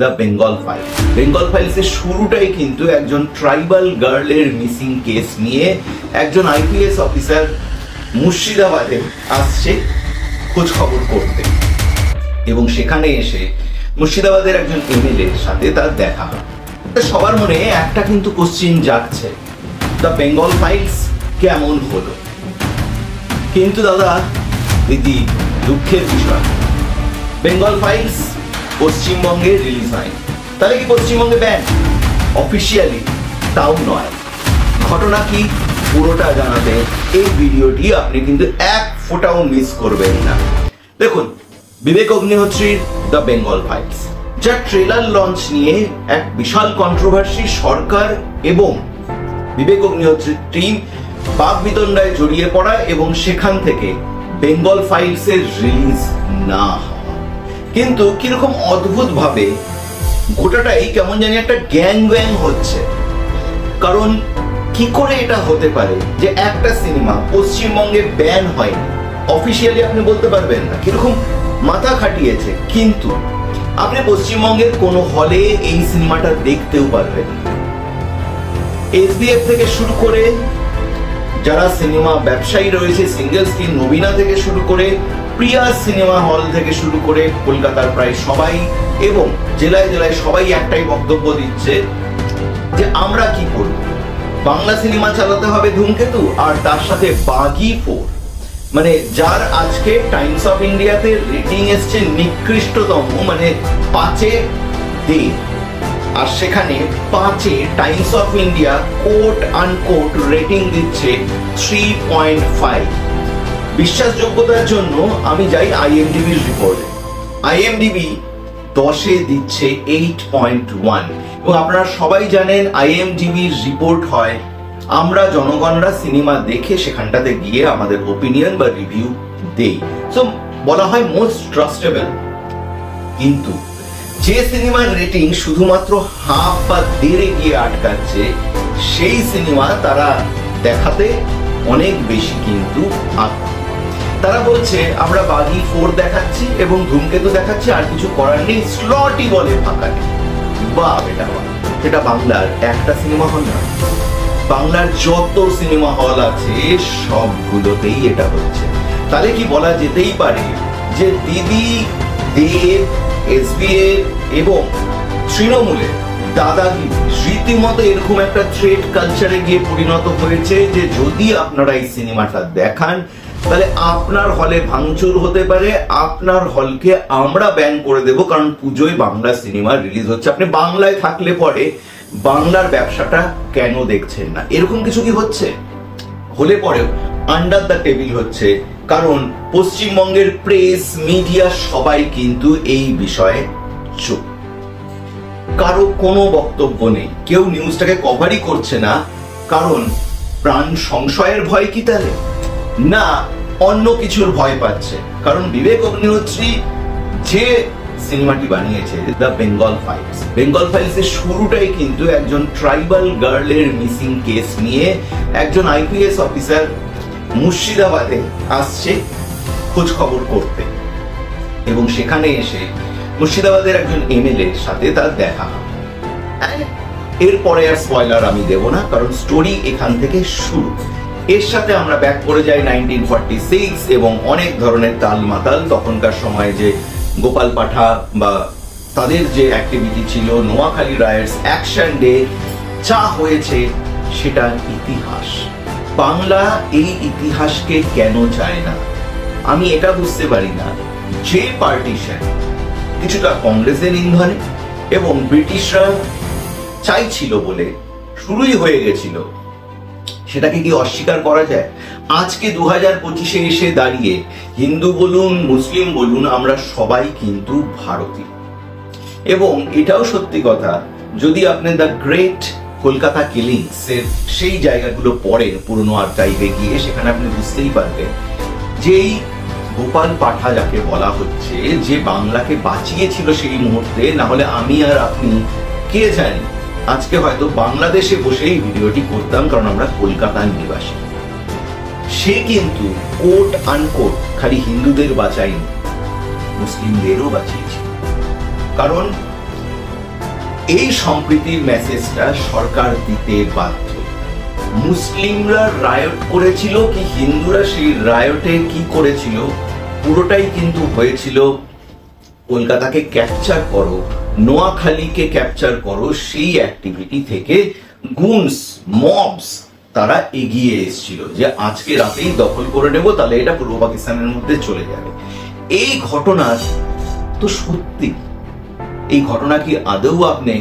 The Bengal file. Bengal ফাইলসের শুরুটাই কিন্তু একজন ট্রাইবাল গার্লের মিসিং কেস নিয়ে একজন আইপিএস অফিসার মুর্শিদাবাদে আসছে খোঁজ খবর করতে, এবং সেখানে এসে মুর্শিদাবাদের একজন এমএলএর সাথে তার দেখা হয়। সবার মনে একটা কিন্তু কোশ্চিন জাগছে, দ্য বেঙ্গল ফাইলস কেমন হলো? কিন্তু দাদা দিদি, দুঃখের বিষয়, বেঙ্গল ফাইলস পশ্চিমবঙ্গে রিলিজ হয়। তাহলে কি পশ্চিমবঙ্গে ব্যান? অফিসিয়ালি তাও নয়। ঘটনা কি পুরোটা জানাতে এই ভিডিওটি আপনি কিন্তু এক ফোঁটাও মিস করবেন না। দেখুন, বিবেক অগ্নিহোত্রীর দ্য বেঙ্গল ফাইলস, যা ট্রেলার লঞ্চ নিয়ে এক বিশাল কন্ট্রোভার্সি, সরকার এবং বিবেক অগ্নিহোত্রীর টিম বাকবিতণ্ডায় জড়িয়ে পড়া এবং সেখান থেকে বেঙ্গল ফাইলসের রিলিজ না হওয়া। কিন্তু কিরকম অদ্ভুত ভাবে গোটাটাই কেমন জানি একটা গ্যাং হচ্ছে। কারণ কি করে এটা হতে পারে যে একটা সিনেমা পশ্চিমবঙ্গে ব্যান হয়নি? অফিসিয়ালি আপনি বলতে পারবেন না, কিরকম মাথা খাটিয়েছে, কিন্তু আপনি পশ্চিমবঙ্গের কোনো হলে এই সিনেমাটা দেখতেও পারবেন। এসবিএফ থেকে শুরু করে যারা সিনেমা ব্যবসায়ী রয়েছে, সিঙ্গেল স্ক্রিন নবীনা থেকে শুরু করে প্রিয়া সিনেমা হল থেকে শুরু করে কলকাতার প্রায় সবাই এবং জেলায় জেলায় সবাই একটাই বক্তব্য দিচ্ছে যে আমরা কি করব, বাংলা সিনেমা চালাতে হবে ধূমকেতু, আর তার সাথে বাগি 4, মানে যার আজকে টাইমস অফ ইন্ডিয়াতে রেটিং এসছে নিকৃষ্টতম, মানে 5/10, আর সেখানে 5-এ Times of India quote unquote rating দিচ্ছে 3.5। বিশ্বাসযোগ্যতার জন্য আমি যাই আইএমডিবির রিপোর্টে। আইএমডিবি 10-এ দিচ্ছে 8.1, এবং আপনারা সবাই জানেন আইএমডিবির রিপোর্ট হয় আমরা জনগণরা সিনেমা দেখে সেখানটাতে গিয়ে আমাদের ওপিনিয়ন বা রিভিউ দেই, সো বলা হয় মোস্ট ট্রাস্টেবল। কিন্তু যে সিনেমার রেটিং শুধুমাত্র হাফ বা 1.5-এ গিয়ে আটকাচ্ছে, সেই সিনেমা তারা দেখাতে অনেক বেশি কিন্তু তারা বলছে আমরা বাগি 4 দেখাচ্ছি এবং ধূমকেতু দেখাচ্ছি, আর কিছু করার নেই, স্লটই বলে ফাঁকা নেই। বা সেটা বাংলার একটা সিনেমা হল না, বাংলার যত সিনেমা হল আছে সবগুলোতেই এটা হচ্ছে। তাহলে কি বলা যেতেই পারে যে দিদি, দেব, এসবিএফ এবং তৃণমূলের দাদাগিরি রীতিমতো এরকম একটা থ্রেড কালচারে গিয়ে পরিণত হয়েছে যে যদি আপনারা এই সিনেমাটা দেখান তাহলে আপনার হলে ভাঙচুর হতে পারে, আপনার হলকে আমরা ব্যান করে দেব, কারণ পুজোয় বাংলা সিনেমা রিলিজ হচ্ছে, আপনি বাংলায় থাকলে পরে বাংলার ব্যবসাটা কেন দেখছেন না? এরকম কিছু কি হচ্ছে? হলে পরেও আন্ডার দ্য টেবিল হচ্ছে, কারণ পশ্চিমবঙ্গের প্রেস মিডিয়া সবাই কিন্তু এই বিষয়ে চুপ, কারো কোনো বক্তব্য নেই, কেউ নিউজটাকে কভারই করছে না। কারণ প্রাণ সংশয়ের ভয় কি তাহলে? না, অন্য কিছুর ভয় পাচ্ছে। কারণ বিবেক অগ্নিহোত্রী যে সিনেমাটি বানিয়েছে দ্য বেঙ্গল ফাইলস, বেঙ্গল ফাইলসের শুরুটাই কিন্তু একজন ট্রাইবাল গার্লের মিসিং কেস নিয়ে একজন আইপিএস অফিসার মুর্শিদাবাদে আসছে খোঁজ খবর করতে, এবং সেখানে এসে মুর্শিদাবাদের একজন এমএলএর সাথে তার দেখা হয়। এরপরে আর স্পয়লার আমি দেব না, কারণ স্টোরি এখান থেকে শুরু। এর সাথে আমরা ব্যাক করে যাই 1946 এবং অনেক ধরনের তাল মাতাল, তখনকার সময় যে গোপাল পাঠা বা তাদের যে অ্যাক্টিভিটি ছিল, নোয়াখালী রাইটস, অ্যাকশন ডে, যা হয়েছে সেটা ইতিহাস। বাংলা এই ইতিহাসকে কেন চায় না আমি এটা বুঝতে পারি না। যে পার্টিশন কিছুটা কংগ্রেসের ইন্ধনে এবং ব্রিটিশরা চাইছিল বলে শুরুই হয়ে গেছিল, সেটাকে কি অস্বীকার করা যায়? আজকে 2025-এ এসে দাঁড়িয়ে হিন্দু বলুন, মুসলিম বলুন, আমরা সবাই কিন্তু ভারতীয়। এবং এটাও সত্যি কথা, যদি আপনি দ্য গ্রেট কলকাতা কিলিংস এর সেই জায়গাগুলো পড়েন পুরনো আর্কাইভে গিয়ে, সেখানে আপনি বুঝতেই পারবেন যেই গোপাল পাঠা যাকে বলা হচ্ছে, যে বাংলাকে বাঁচিয়েছিল সেই মুহূর্তে, না হলে আমি আর আপনি কে জানি আজকে হয়তো বাংলাদেশে বসে এই ভিডিওটি করতাম, কারণ আমরা কলকাতার নিবাসী। সে কিন্তু কোট আনকোট খালি হিন্দুদের বাঁচায়নি, মুসলিমদেরও বাঁচিয়েছিল। কারণ এই সম্প্রীতির মেসেজটা সরকার দিতে বাধ্য। মুসলিমরা রায়ট করেছিল কি হিন্দুরা সেই রায়টে কি করেছিল, পুরোটাই কিন্তু হয়েছিল কলকাতাকে ক্যাপচার করো, নোয়াখালীকে ক্যাপচার করো, সেই অ্যাক্টিভিটি থেকে গুনস মবস তারা এগিয়ে এসেছিল যে আজকে রাতেই দখল করে নেব, তাহলে এটা পূর্ব পাকিস্তানের মধ্যে চলে যাবে। এই ঘটনা তো সত্যি, এই ঘটনা কি আদৌ আপনি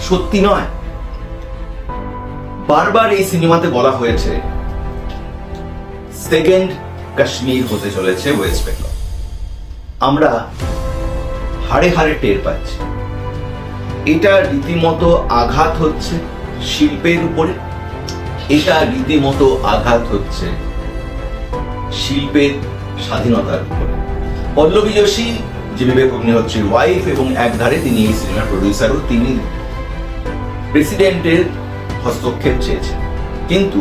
সত্যি নয়? বারবার এই সিনেমাতে বলা হয়েছে সেকেন্ড কাশ্মীর হতে চলেছে ওয়েস্ট বেঙ্গল। আমরা হাড়ে হাড়ে টের পাচ্ছি এটা রীতিমতো আঘাত হচ্ছে শিল্পের উপরে, এটা রীতিমতো আঘাত হচ্ছে শিল্পের স্বাধীনতার উপরে। পল্লবী যোশী যে বিবেক অগ্নিহোত্রীর ওয়াইফ এবং একধারে তিনি এই সিনেমার প্রডিউসারও, তিনি প্রেসিডেন্টের হস্তক্ষেপ চেয়েছেন, কিন্তু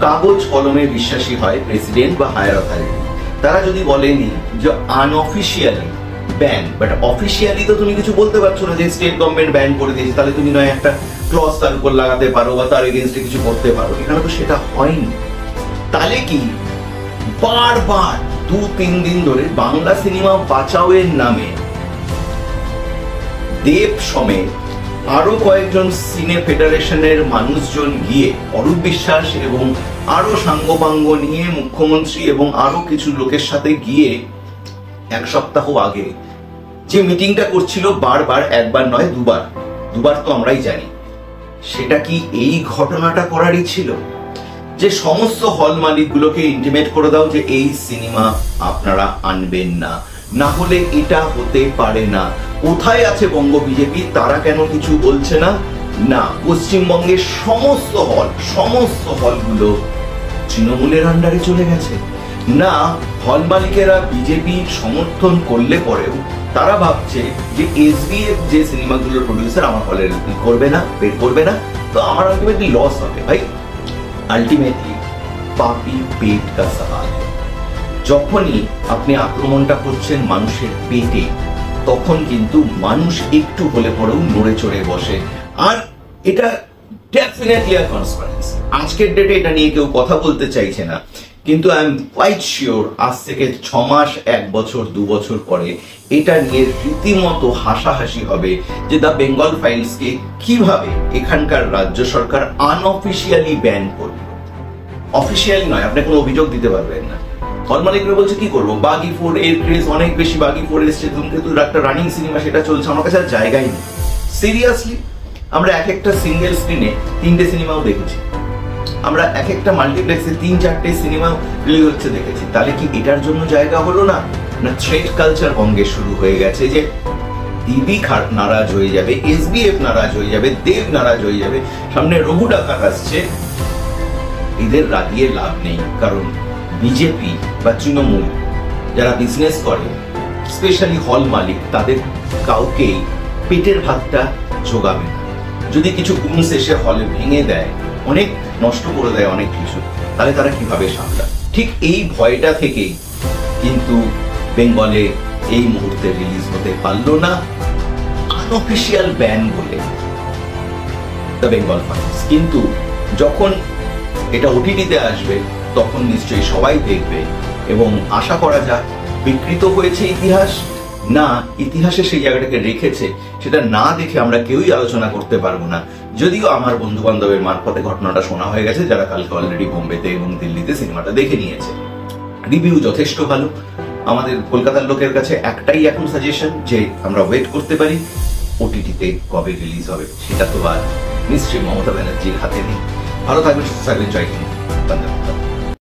কাগজ কলমে বিশ্বাসী হয় প্রেসিডেন্ট বা হায়ার অথরিটি। তারা যদি বলেনি যে আনঅফিসিয়ালি ব্যান, বাট অফিসিয়ালি তো তুমি কিছু বলতে পারছো না যে স্টেট গভর্নমেন্ট ব্যান করে দিয়েছে, তাহলে তুমি নয় একটা ক্লজ তার উপর লাগাতে পারো বা তার এগেইনস্টে কিছু করতে পারো। এখানে তো সেটা হয়নি। তাহলে কি বারবার 2-3 দিন ধরে বাংলা সিনেমা বাঁচাও এর নামে দেব সমেত আরো কয়েকজন সিনে ফেডারেশনের মানুষজন গিয়ে, অরূপ বিশ্বাস এবং আরো সাঙ্গপাঙ্গ নিয়ে মুখ্যমন্ত্রী এবং আরো কিছু লোকের সাথে গিয়ে 1 সপ্তাহ আগে যে মিটিংটা করছিল, বারবার একবার নয় দুবার তো আমরাই জানি, সেটা কি এই ঘটনাটা করারই ছিল যে সমস্ত হল মালিকগুলোকে ইন্টিমেট করে দাও যে এই সিনেমা আপনারা আনবেন না, না হলে এটা হতে পারে না। কোথায় আছে বঙ্গ বিজেপি? তারা কেন কিছু বলছে না? না, পশ্চিমবঙ্গের সমস্ত হলগুলো তৃণমূলের আন্ডারে চলে গেছে। না, হল মালিকেরা বিজেপি সমর্থন করলে পরেও তারা ভাবছে যে এসবিএফ যে সিনেমাগুলোর প্রডিউসার আমার হলে করবে না, বের করবে না, তো আমার আলটিমেটলি লস হবে। ভাই আলটিমেটলি পাপি পেট কা সওয়াল। যখনই আপনি আক্রমণটা করছেন মানুষের পেটে, তখন কিন্তু মানুষ একটু হলে পরেও নড়ে চড়ে বসে। আর এটা ডেফিনেটলি আ কনসপিরেসি। আজকের ডেটে এটা নিয়ে কেউ কথা বলতে চাইছে না, কিন্তু আই এম কোয়াইট শিওর আজ থেকে 6 মাস, 1 বছর, 2 বছর পরে এটা নিয়ে রীতিমতো হাসাহাসি হবে যে দ্য বেঙ্গল ফাইলসকে কিভাবে এখানকার রাজ্য সরকার আনঅফিসিয়ালি ব্যান করবে। অফিসিয়ালি নয়, আপনি কোনো অভিযোগ দিতে পারবেন না। হল মালিকরা বলছে কি করবো, বাগি 4 এর ক্রেজ অনেক বেশি, বাগি 4 এসছে, ধূমকেতুর একটা রানিং সিনেমা, সেটা চলছে, আমার কাছে আর জায়গাই নেই। সিরিয়াসলি আমরা এক একটা সিঙ্গেল স্ক্রিনে 3টে সিনেমাও দেখেছি, আমরা এক একটা মাল্টিপ্লেক্সে 3-4টে সিনেমা রিলিজ হচ্ছে দেখেছি। তাহলে কি এটার জন্য জায়গা হলো না? না, থ্রেট কালচার বঙ্গে শুরু হয়ে গেছে যে দিদি নারাজ হয়ে যাবে, এসবিএফ নারাজ হয়ে যাবে, দেব নারাজ হয়ে যাবে, সামনে রঘু ডাকাত আসছে, এদের রাগিয়ে লাভ নেই। কারণ বিজেপি বা তৃণমূল যারা বিজনেস করে, স্পেশালি হল মালিক, তাদের কাউকেই পেটের ভাতটা জোগাবে না। যদি কিছু গুণস এসে হলে ভেঙে দেয়, অনেক নষ্ট করে দেয় অনেক কিছু, তাহলে তারা কিভাবে সামলায়? ঠিক এই ভয়টা থেকেই কিন্তু বেঙ্গলে এই মুহূর্তে রিলিজ হতে পারলো না আনঅফিসিয়াল ব্যান বলে দ্য বেঙ্গল ফাইলস। কিন্তু যখন এটা ওটিটিতে আসবে তখন নিশ্চয়ই সবাই দেখবে এবং আশা করা যাক বিকৃত হয়েছে ইতিহাস, না ইতিহাসে সেই জায়গাটাকে রেখেছে, সেটা না দেখে আমরা কেউই আলোচনা করতে পারবো না। যদিও আমার বন্ধু বান্ধবের মারফতে ঘটনাটা শোনা হয়ে গেছে, যারা কালকে অলরেডি বোম্বেতে এবং দিল্লিতে সিনেমাটা দেখে নিয়েছে। রিভিউ যথেষ্ট ভালো। আমাদের কলকাতার লোকের কাছে একটাই এখন সাজেশন যে আমরা ওয়েট করতে পারি ওটিটিতে কবে রিলিজ হবে, সেটা তো আর নিশ্চয়ই মমতা ব্যানার্জির হাতে নেই। ভালো থাকবেন, সুস্থ থাকবেন, জয় হিন্দ, বন্দে মাতরম।